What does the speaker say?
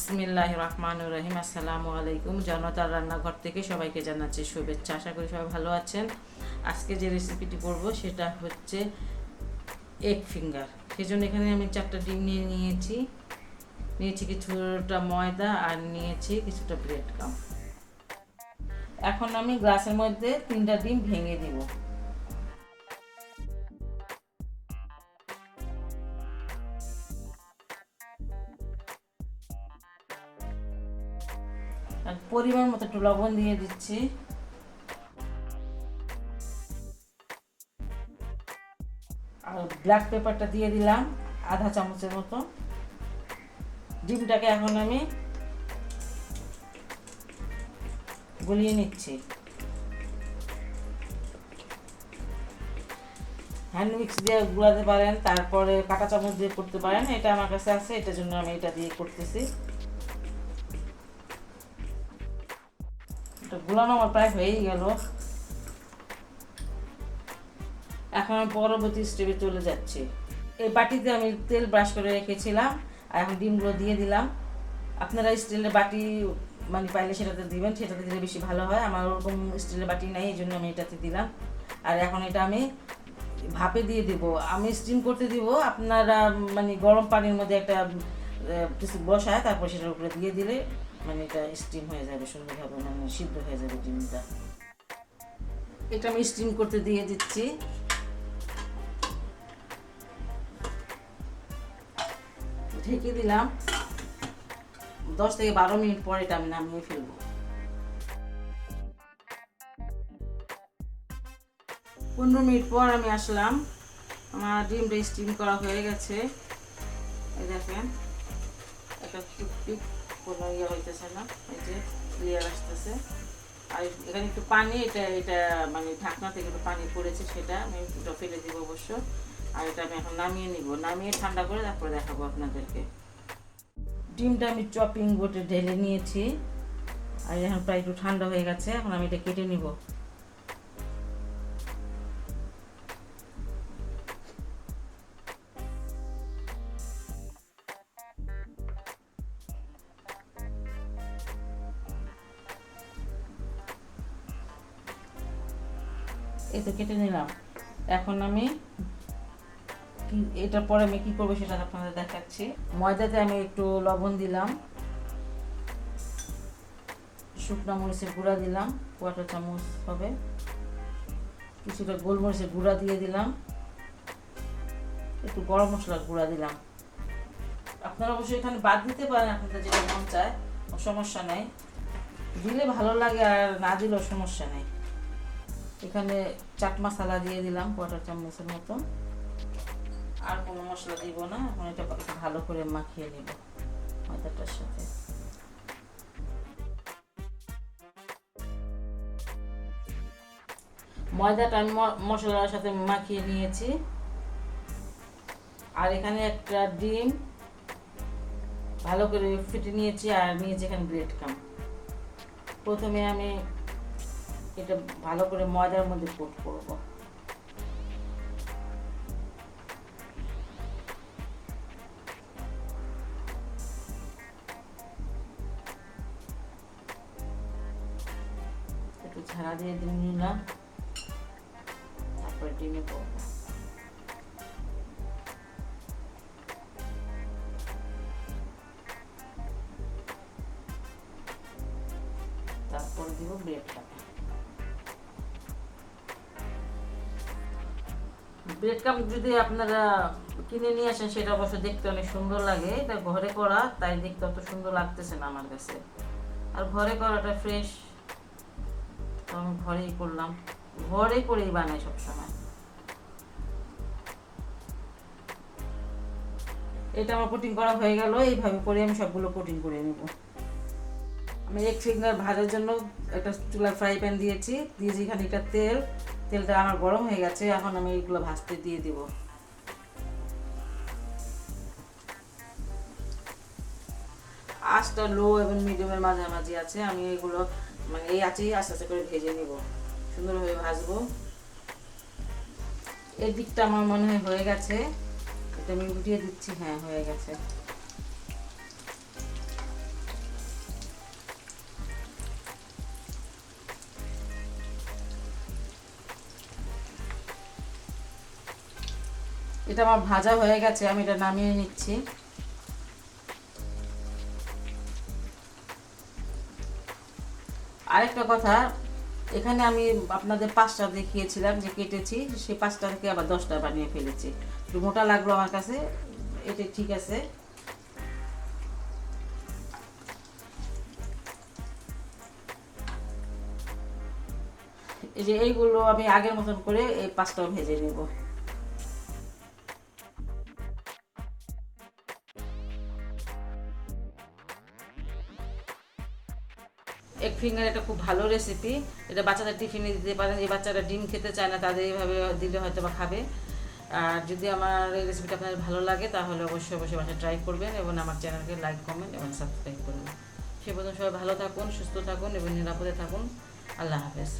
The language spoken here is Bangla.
বিসমিল্লাহির রহমানির রহিম। আসসালামু আলাইকুম। জনতার রান্নাঘর থেকে সবাইকে জানাচ্ছি শুভেচ্ছা। আশা করি সবাই ভালো আছেন। আজকে যে রেসিপিটি করব সেটা হচ্ছে এগ ফিঙ্গার। সেজন্য এখানে আমি 4টা ডিম নিয়েছি কিছুটা ময়দা আর নিয়েছি কিছুটা ব্রেড ক্রাম্ব। এখন আমি গ্লাসের মধ্যে 3টা ডিম ভেঙে দিব। আর পরিমাণ মতো একটু লবণ দিয়ে দিচ্ছি। আর ব্ল্যাক পেপারটা দিয়ে দিলাম আধা চামচের মতো। ডিমটাকে এখন আমি গলিয়ে নিচ্ছি। হ্যান্ড মিক্স দিয়ে গুলাতে পারেন, তারপরে কাঁটা চামচ দিয়ে করতে পারেন। এটা আমার কাছে আছে, এটার জন্য আমি এটা দিয়ে করতেছি। এটা গুলানো আমার প্রায় হয়েই গেল। এখন আমি পরবর্তী স্টেপে চলে যাচ্ছি। এই বাটিতে আমি তেল ব্রাশ করে রেখেছিলাম আর এখন ডিমগুলো দিয়ে দিলাম। আপনারা স্টিলের বাটি মানে পাইলে সেটাতে দিবেন, সেটাতে দিলে বেশি ভালো হয়। আমার ওরকম স্টিলের বাটি নাই, এই জন্য আমি এটাতে দিলাম। আর এখন এটা আমি ভাপে দিয়ে দিব। আমি স্টিম করতে দিব। আপনারা মানে গরম পানির মধ্যে একটা কিছু বসায় তারপর সেটার উপরে দিয়ে দিলে মানে এটা স্টিম হয়ে যাবে সুন্দরভাবে, মানে সিদ্ধ হয়ে যাবে ডিমটা। এটা আমি স্টিম করতে দিয়ে দিচ্ছি। ঢেকে দিলাম। 10 থেকে 12 মিনিট পর এটা আমি নামিয়ে ফেলবো। 15 মিনিট পর আমি আসলাম। আমার ডিমটা স্টিম করা হয়ে গেছে। এই দেখেন একটা টুকটিক কোনো ইয়ে হইতেছে না, এই যে ক্লিয়ার আসতেছে। আর এখানে একটু পানি, এটা মানে ঢাকনা থেকে একটু পানি পড়েছে, সেটা আমি একটু ফেলে দিব অবশ্য। আর এটা আমি এখন নামিয়ে নিব, নামিয়ে ঠান্ডা করে তারপরে দেখাবো আপনাদেরকে। ডিমটা আমি চপিং বোর্ডে ঢেলে নিয়েছি আর এখন প্রায় একটু ঠান্ডা হয়ে গেছে। এখন আমি এটা কেটে নিব। এই তো কেটে নিলাম। এখন আমি এটার পরে আমি কি করবো সেটা আপনাদের দেখাচ্ছি। ময়দাতে আমি একটু লবণ দিলাম, শুকনো মরিচের গুঁড়া দিলাম 1/4 চামচ হবে, কিছুটা গোলমরিচের গুঁড়া দিয়ে দিলাম, একটু গরম মশলার গুঁড়া দিলাম। আপনারা অবশ্যই এখানে বাদ দিতে পারেন, আপনাদের যেটা মন চায়, সমস্যা নেই। দিলে ভালো লাগে আর না দিলেও সমস্যা নেই। এখানে চাট মশলা দিয়ে দিলাম 1/4 চামচের মতো। আর কোনো মশলা দিব না। এখন এটা ভালো করে মাখিয়ে নেব ময়দাটার সাথে। ময়দাটা আমি মশলার সাথে মাখিয়ে নিয়েছি। আর এখানে একটা ডিম ভালো করে ফেটে নিয়েছি আর নিয়েছি এখানে ব্রেড ক্রাম্ব। প্রথমে আমি এটা ভালো করে ময়দার মধ্যে কোট করব। একটু ঝাড়া দিয়ে নিলাম, তারপর ডিমে করবো। তারপর দিব ব্রেডটা। ব্রেড ক্রাম্ব যদি আপনারা কিনে নিয়ে আসেন সেটা অবশ্য দেখতে অনেক সুন্দর লাগে। এটা ঘরে করা, তাই দেখতে অত সুন্দর লাগতেছে না আমার কাছে। আর ঘরে করাটা ফ্রেশ, তো আমি ঘরেই করলাম। ঘরে করেই বানাই সবসময়। এটা আমার কোটিং করা হয়ে গেল। এইভাবে করে আমি সবগুলো কোটিং করে নেব। আমি এগ ফিঙ্গার ভাজার জন্য একটা চুলায় ফ্রাই প্যান দিয়েছি এখানে একটা তেলটা আমার গরম হয়ে গেছে। এখন আমি এগুলো ভাজতে দিয়ে দিব। আঁচটা লো এবং মিডিয়ামের মাঝামাঝি আছে। আমি এগুলো মানে এই আঁচেই আস্তে আস্তে করে ভেজে নেব, সুন্দরভাবে ভাজবো। এই দিকটা আমার মনে হয় হয়ে গেছে। এটা আমি উঠিয়ে দিচ্ছি। হ্যাঁ, হয়ে গেছে। এটা আমার ভাজা হয়ে গেছে, আমি এটা নামিয়ে নিচ্ছি। আরেকটা কথা, এখানে আমি আপনাদের 5টা দেখিয়েছিলাম যে কেটেছি, সেই 5টা থেকে আবার 10টা বানিয়ে ফেলেছি। একটু মোটা লাগলো আমার কাছে, এটা ঠিক আছে। এই যে এইগুলো আমি আগের মতন করে এই 5টা ভেজে নেব। এগ ফিঙ্গার এটা খুব ভালো রেসিপি, এটা বাচ্চাদের টিফিনে দিতে পারেন। এই বাচ্চারা ডিম খেতে চায় না, তাদের এইভাবে দিলে হয়তো বা খাবে। আর যদি আমার এই রেসিপিটা আপনাদের ভালো লাগে তাহলে অবশ্যই অবশ্যই বাসায় ট্রাই করবেন এবং আমার চ্যানেলকে লাইক, কমেন্ট এবং সাবস্ক্রাইব করবেন। সে পর্যন্ত সবাই ভালো থাকুন, সুস্থ থাকুন এবং নিরাপদে থাকুন। আল্লাহ হাফেজ।